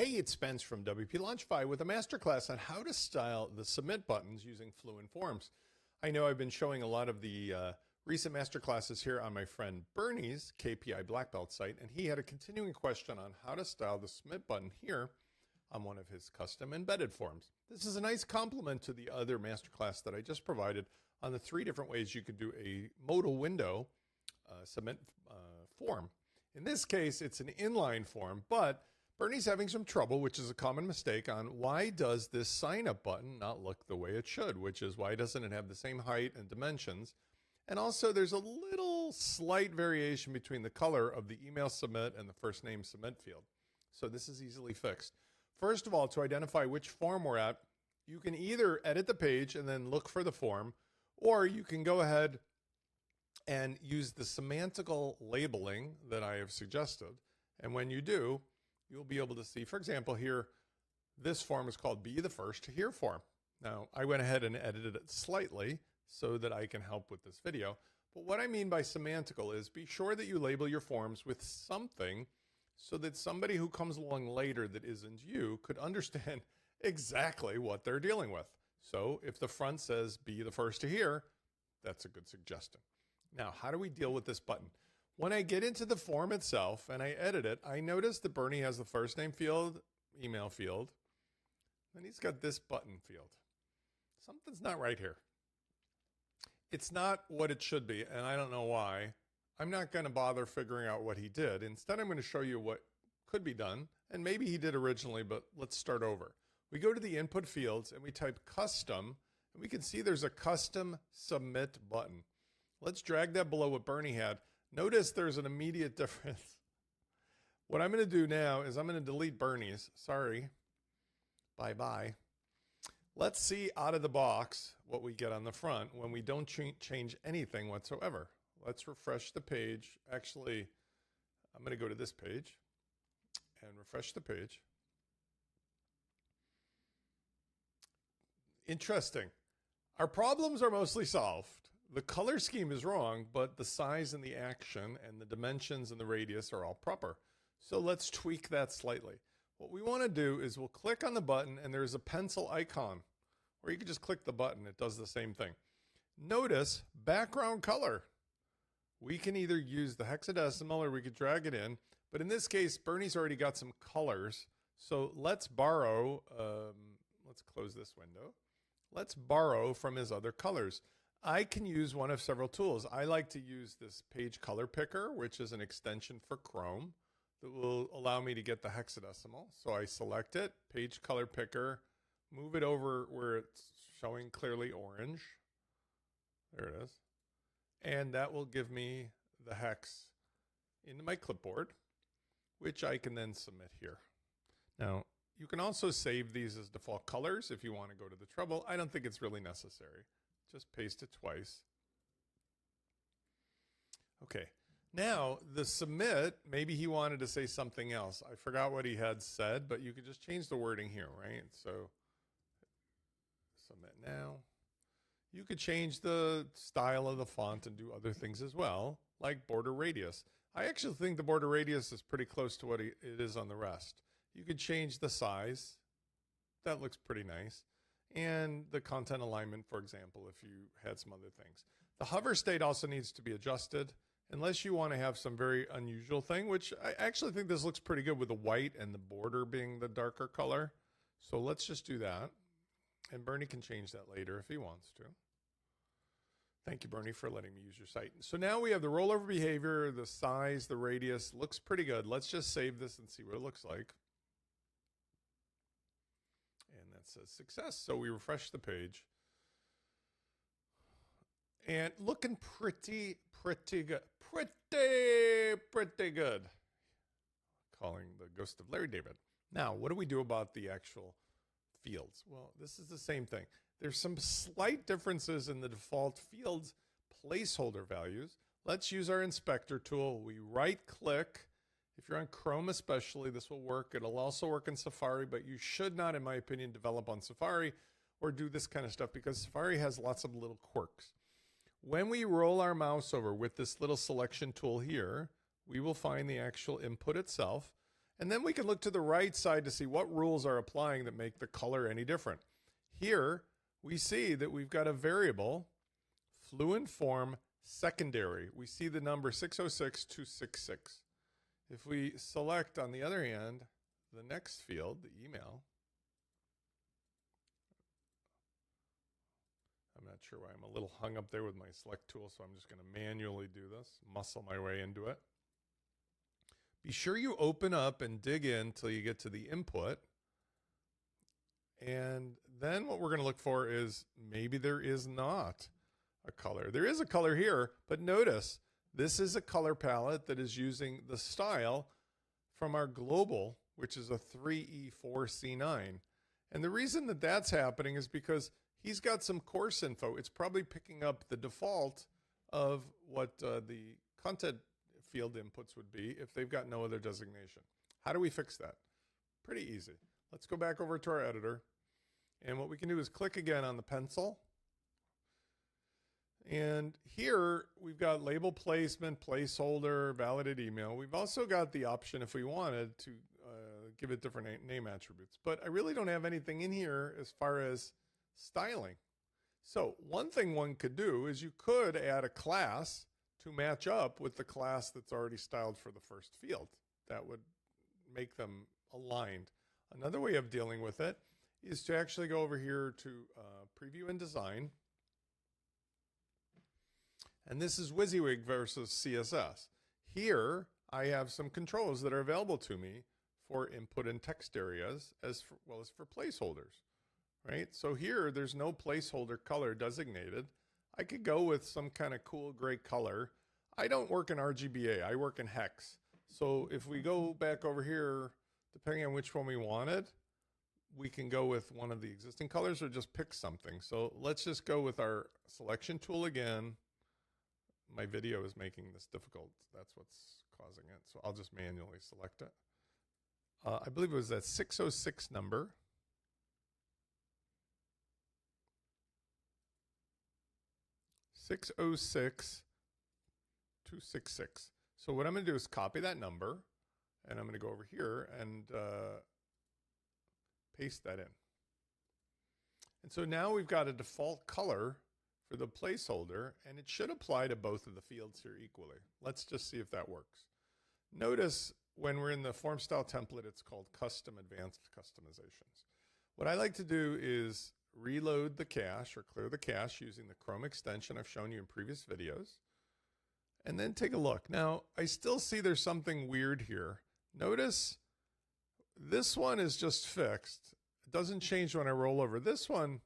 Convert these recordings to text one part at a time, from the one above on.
Hey, it's Spence from WPLaunchify with a masterclass on how to style the submit buttons using Fluent Forms. I know I've been showing a lot of the recent masterclasses here on my friend Bernie's KPI Black Belt site, and he had a continuing question on how to style the submit button here on one of his custom embedded forms. This is a nice complement to the other masterclass that I just provided on the 3 different ways you could do a modal window submit form. In this case, it's an inline form, but Bernie's having some trouble, which is a common mistake, on why does this sign up button not look the way it should, which is why doesn't it have the same height and dimensions? And also there's a little slight variation between the color of the email submit and the first name submit field. So this is easily fixed. First of all, to identify which form we're at, you can either edit the page and then look for the form, or you can go ahead and use the semantical labeling that I have suggested. And when you do, you'll be able to see, for example, here, this form is called Be the First to Hear form. Now, I went ahead and edited it slightly so that I can help with this video. But what I mean by semantical is be sure that you label your forms with something so that somebody who comes along later that isn't you could understand exactly what they're dealing with. So if the front says Be the First to Hear, that's a good suggestion. Now, how do we deal with this button? When I get into the form itself and I edit it, I notice that Bernie has the first name field, email field, and he's got this button field. Something's not right here. It's not what it should be, and I don't know why. I'm not going to bother figuring out what he did. Instead, I'm going to show you what could be done, and maybe he did originally, but let's start over. We go to the input fields and we type custom, and we can see there's a custom submit button. Let's drag that below what Bernie had. Notice there's an immediate difference. What I'm going to do now is I'm going to delete Bernie's. Sorry. Bye-bye. Let's see out of the box what we get on the front when we don't change anything whatsoever. Let's refresh the page. Actually, I'm going to go to this page and refresh the page. Interesting. Our problems are mostly solved. The color scheme is wrong, but the size and the action and the dimensions and the radius are all proper. So let's tweak that slightly. What we want to do is we'll click on the button and there's a pencil icon, or you can just click the button. It does the same thing. Notice background color. We can either use the hexadecimal or we could drag it in. But in this case, Bernie's already got some colors. So let's borrow, let's close this window. Let's borrow from his other colors. I can use one of several tools. I like to use this page color picker, which is an extension for Chrome that will allow me to get the hexadecimal. So I select it, page color picker, move it over where it's showing clearly orange. There it is. And that will give me the hex into my clipboard, which I can then submit here. Now, you can also save these as default colors if you want to go to the trouble. I don't think it's really necessary. Just paste it twice. Okay, now the submit, maybe he wanted to say something else. I forgot what he had said, but you could just change the wording here, right? So submit now. You could change the style of the font and do other things as well, like border radius. I actually think the border radius is pretty close to what it is on the rest. You could change the size. That looks pretty nice. And the content alignment, for example, if you had some other things. The hover state also needs to be adjusted unless you want to have some very unusual thing, which I actually think this looks pretty good with the white and the border being the darker color. So let's just do that. And Bernie can change that later if he wants to. Thank you, Bernie, for letting me use your site. So now we have the rollover behavior, the size, the radius. Looks pretty good. Let's just save this and see what it looks like. And that says success. So we refresh the page. And looking pretty good. Pretty good. Calling the ghost of Larry David. Now, what do we do about the actual fields? Well, this is the same thing. There's some slight differences in the default fields placeholder values. Let's use our inspector tool. We right click. If you're on Chrome especially, this will work. It'll also work in Safari, but you should not, in my opinion, develop on Safari or do this kind of stuff because Safari has lots of little quirks. When we roll our mouse over with this little selection tool here, we will find the actual input itself. And then we can look to the right side to see what rules are applying that make the color any different. Here we see that we've got a variable, Fluent Form secondary. We see the number 606266. If we select, on the other hand, the next field, the email, I'm not sure why I'm a little hung up there with my select tool, so I'm just going to manually do this, muscle my way into it. Be sure you open up and dig in till you get to the input. And then what we're going to look for is maybe there is not a color. There is a color here, but notice this is a color palette that is using the style from our global, which is a 3E4C9. And the reason that that's happening is because he's got some course info. It's probably picking up the default of what the content field inputs would be if they've got no other designation. How do we fix that? Pretty easy. Let's go back over to our editor. And what we can do is click again on the pencil. And here we've got label placement, placeholder, validate email. We've also got the option, if we wanted, to give it different name attributes. But I really don't have anything in here as far as styling. So one thing one could do is you could add a class to match up with the class that's already styled for the first field. That would make them aligned. Another way of dealing with it is to actually go over here to Preview and Design. And this is WYSIWYG versus CSS. Here, I have some controls that are available to me for input and text areas as well as for placeholders, right? So here, there's no placeholder color designated. I could go with some kind of cool gray color. I don't work in RGBA, I work in hex. So if we go back over here, depending on which one we wanted, we can go with one of the existing colors or just pick something. So let's just go with our selection tool again. My video is making this difficult. That's what's causing it. So I'll just manually select it. I believe it was that 606 number. (606) 266. So what I'm going to do is copy that number, and I'm going to go over here and paste that in. And so now we've got a default color for the placeholder, and it should apply to both of the fields here equally. Let's just see if that works. Notice when we're in the form style template, it's called Custom Advanced Customizations. What I like to do is reload the cache or clear the cache using the Chrome extension I've shown you in previous videos, and then take a look. Now, I still see there's something weird here. Notice this one is just fixed. It doesn't change when I roll over. This one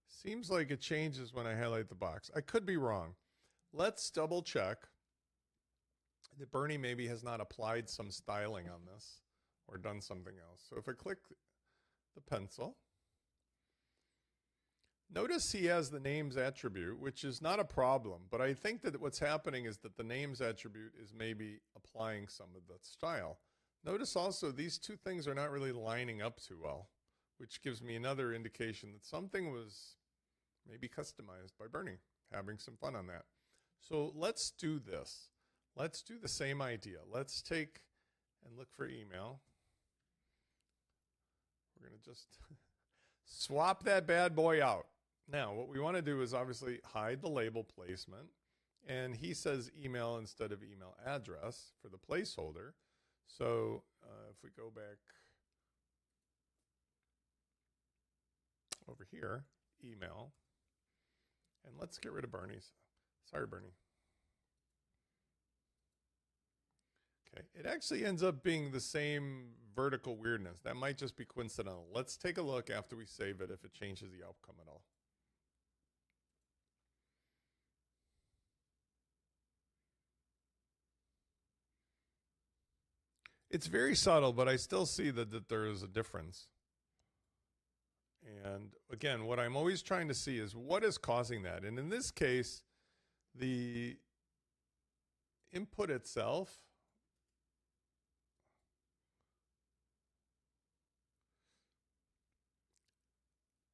seems like it changes when I highlight the box. I could be wrong. Let's double check that Bernie maybe has not applied some styling on this or done something else. So if I click the pencil, notice he has the names attribute, which is not a problem, but I think that what's happening is that the names attribute is maybe applying some of the style. Notice also these two things are not really lining up too well, which gives me another indication that something was maybe customized by Bernie, having some fun on that. So let's do this. Let's do the same idea. Let's take and look for email. We're going to just swap that bad boy out. Now, what we want to do is obviously hide the label placement. And he says email instead of email address for the placeholder. So if we go back over here, email, and let's get rid of Bernie's. Sorry, Bernie. Okay, it actually ends up being the same vertical weirdness. That might just be coincidental. Let's take a look after we save it if it changes the outcome at all. It's very subtle, but I still see that there is a difference. And again, what I'm always trying to see is what is causing that. And in this case, the input itself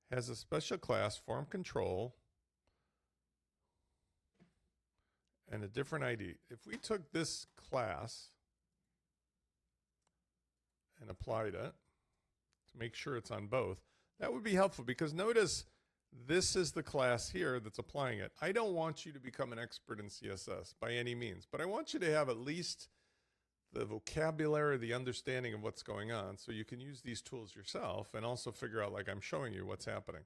has a special class, form control, and a different ID. If we took this class applied it to make sure it's on both. That would be helpful because notice this is the class here that's applying it. I don't want you to become an expert in CSS by any means, but I want you to have at least the vocabulary, the understanding of what's going on so you can use these tools yourself and also figure out, like I'm showing you, what's happening.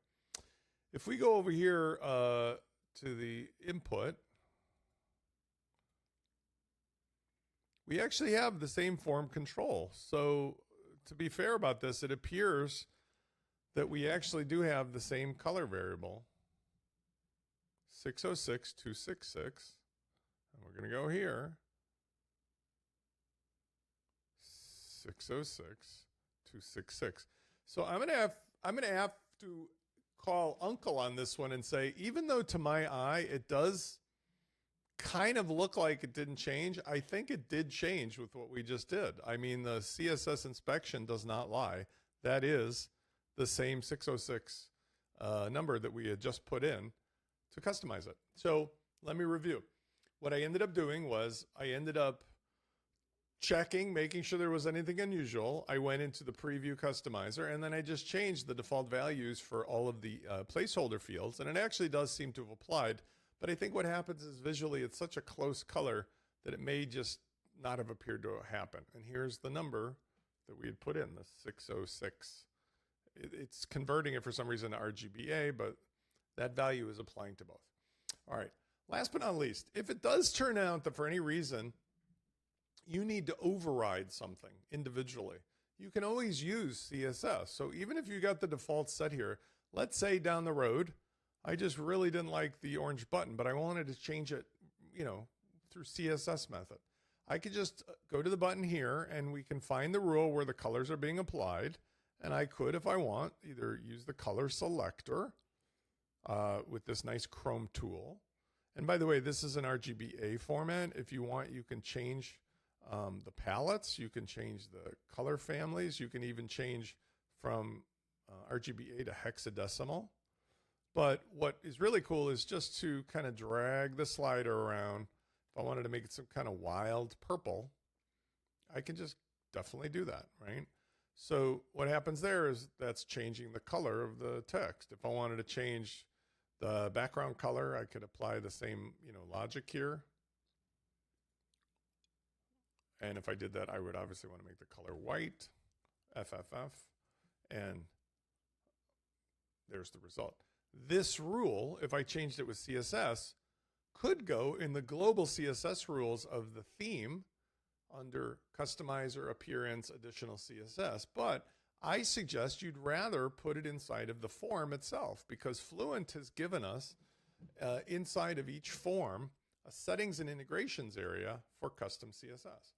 If we go over here to the input, we actually have the same form control. So to be fair about this, it appears that we actually do have the same color variable, 606266, and we're going to go here, 606266. So I'm going to have to call uncle on this one and say, even though to my eye it does kind of look like it didn't change, I think it did change with what we just did. I mean, the CSS inspection does not lie. That is the same 606 number that we had just put in to customize it. So let me review. What I ended up doing was I ended up checking, making sure there was anything unusual. I went into the preview customizer and then I just changed the default values for all of the placeholder fields. And it actually does seem to have applied. But I think what happens is visually it's such a close color that it may just not have appeared to happen. And here's the number that we had put in, the 606. It's converting it for some reason to RGBA, but that value is applying to both. All right, last but not least, if it does turn out that for any reason you need to override something individually, you can always use CSS. So even if you got the default set here, let's say down the road, I just really didn't like the orange button, but I wanted to change it, through CSS method. I could just go to the button here and we can find the rule where the colors are being applied. And I could, if I want, either use the color selector with this nice Chrome tool. And by the way, this is an RGBA format. If you want, you can change the palettes. You can change the color families. You can even change from RGBA to hexadecimal. But what is really cool is just to kind of drag the slider around. If I wanted to make it some kind of wild purple, I can just definitely do that, right? So what happens there is that's changing the color of the text. If I wanted to change the background color, I could apply the same, logic here. And if I did that, I would obviously want to make the color white, FFF, and there's the result. This rule, if I changed it with CSS, could go in the global CSS rules of the theme under customizer, appearance, additional CSS, but I suggest you'd rather put it inside of the form itself because Fluent has given us inside of each form a settings and integrations area for custom CSS.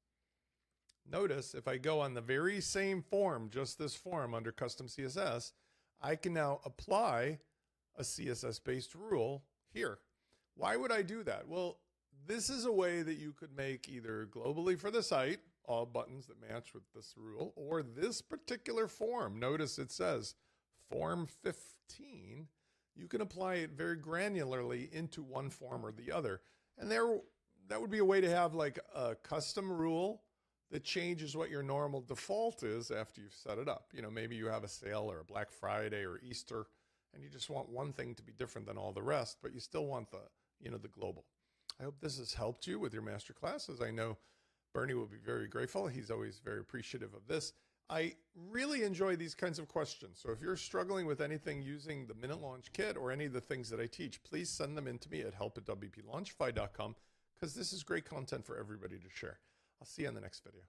Notice if I go on the very same form, just this form under custom CSS, I can now apply a CSS-based rule here. Why would I do that? Well, this is a way that you could make either globally for the site, all buttons that match with this rule, or this particular form. Notice it says form 15. You can apply it very granularly into one form or the other. And that would be a way to have like a custom rule that changes what your normal default is after you've set it up. Maybe you have a sale or a Black Friday or Easter, and you just want one thing to be different than all the rest, but you still want the global. I hope this has helped you with your master classes. I know Bernie will be very grateful. He's always very appreciative of this. I really enjoy these kinds of questions. So if you're struggling with anything using the Minute Launch Kit or any of the things that I teach, please send them in to me at help@WPLaunchify.com because this is great content for everybody to share. I'll see you in the next video.